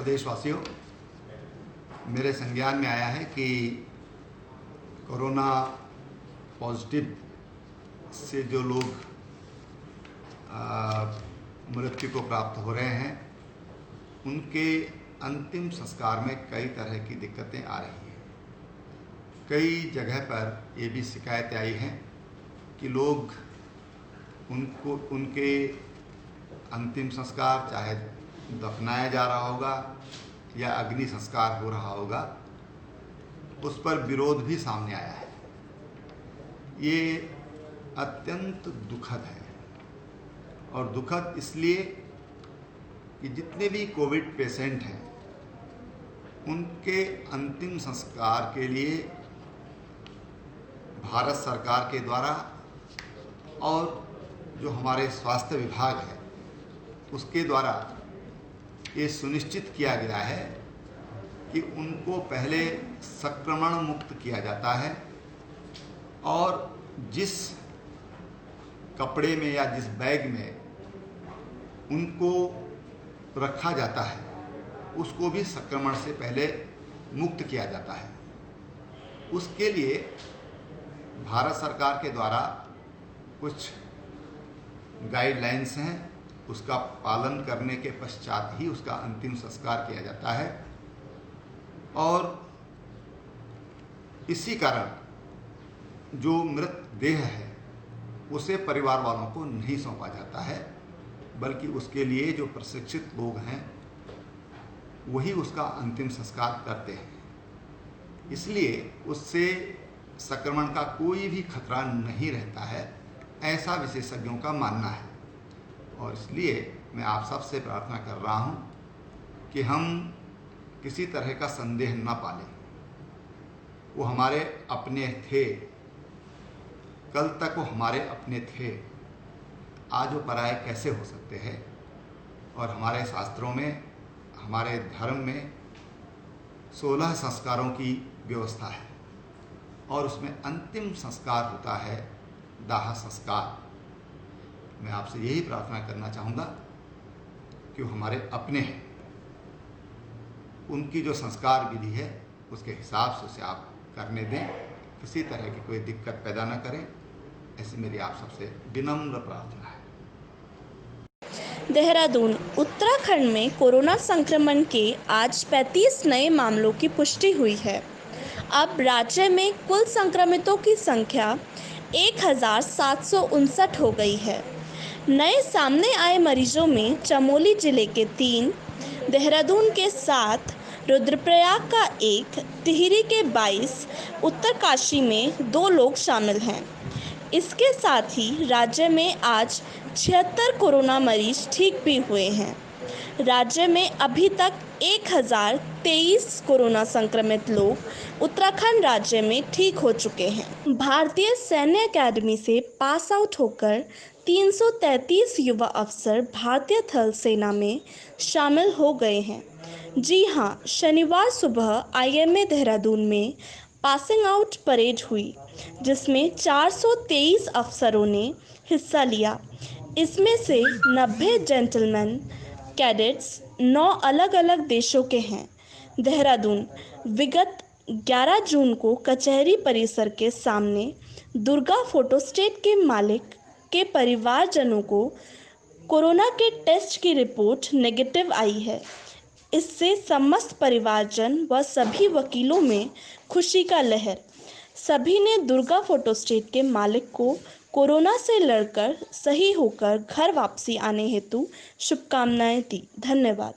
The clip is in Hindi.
प्रदेशवासियों, मेरे संज्ञान में आया है कि कोरोना पॉजिटिव से जो लोग मृत्यु को प्राप्त हो रहे हैं, उनके अंतिम संस्कार में कई तरह की दिक्कतें आ रही हैं। कई जगह पर ये भी शिकायतें आई हैं कि लोग उनके अंतिम संस्कार, चाहे दफनाया जा रहा होगा या अग्नि संस्कार हो रहा होगा, उस पर विरोध भी सामने आया है। ये अत्यंत दुखद है, और दुखद इसलिए कि जितने भी कोविड पेशेंट हैं, उनके अंतिम संस्कार के लिए भारत सरकार के द्वारा और जो हमारे स्वास्थ्य विभाग है उसके द्वारा ये सुनिश्चित किया गया है कि उनको पहले संक्रमण मुक्त किया जाता है, और जिस कपड़े में या जिस बैग में उनको रखा जाता है उसको भी संक्रमण से पहले मुक्त किया जाता है। उसके लिए भारत सरकार के द्वारा कुछ गाइडलाइंस हैं, उसका पालन करने के पश्चात ही उसका अंतिम संस्कार किया जाता है, और इसी कारण जो मृत देह है उसे परिवार वालों को नहीं सौंपा जाता है, बल्कि उसके लिए जो प्रशिक्षित लोग हैं वही उसका अंतिम संस्कार करते हैं। इसलिए उससे संक्रमण का कोई भी खतरा नहीं रहता है, ऐसा विशेषज्ञों का मानना है। और इसलिए मैं आप सबसे प्रार्थना कर रहा हूँ कि हम किसी तरह का संदेह न पालें। वो हमारे अपने थे, कल तक वो हमारे अपने थे, आज वो पराये कैसे हो सकते हैं। और हमारे शास्त्रों में, हमारे धर्म में 16 संस्कारों की व्यवस्था है, और उसमें अंतिम संस्कार होता है दाह संस्कार। मैं आपसे यही प्रार्थना करना चाहूँगा कि वो हमारे अपने हैं, उनकी जो संस्कार विधि है उसके हिसाब से उसे आप करने दें, किसी तरह की कोई दिक्कत पैदा न करें, ऐसी मेरी आप सबसे विनम्र प्रार्थना है। देहरादून उत्तराखंड में कोरोना संक्रमण के आज 35 नए मामलों की पुष्टि हुई है। अब राज्य में कुल संक्रमितों की संख्या 1759 हो गई है। नए सामने आए मरीजों में चमोली जिले के 3, देहरादून के 7, रुद्रप्रयाग का 1, टिहरी के 22, उत्तरकाशी में 2 लोग शामिल हैं। इसके साथ ही राज्य में आज 76 कोरोना मरीज ठीक भी हुए हैं। राज्य में अभी तक 1023 कोरोना संक्रमित लोग उत्तराखंड राज्य में ठीक हो चुके हैं। भारतीय सैन्य अकादमी से पास आउट होकर 333 युवा अफसर भारतीय थल सेना में शामिल हो गए हैं। जी हां, शनिवार सुबह आईएमए देहरादून में पासिंग आउट परेड हुई, जिसमें 423 अफसरों ने हिस्सा लिया। इसमें से 90 जेंटलमैन कैडेट्स 9 अलग अलग देशों के हैं। देहरादून विगत 11 जून को कचहरी परिसर के सामने दुर्गा फोटोस्टेट के मालिक के परिवारजनों को कोरोना के टेस्ट की रिपोर्ट नेगेटिव आई है। इससे समस्त परिवारजन व सभी वकीलों में खुशी का लहर। सभी ने दुर्गा फोटोस्टेट के मालिक को कोरोना से लड़कर सही होकर घर वापसी आने हेतु शुभकामनाएं दी। धन्यवाद।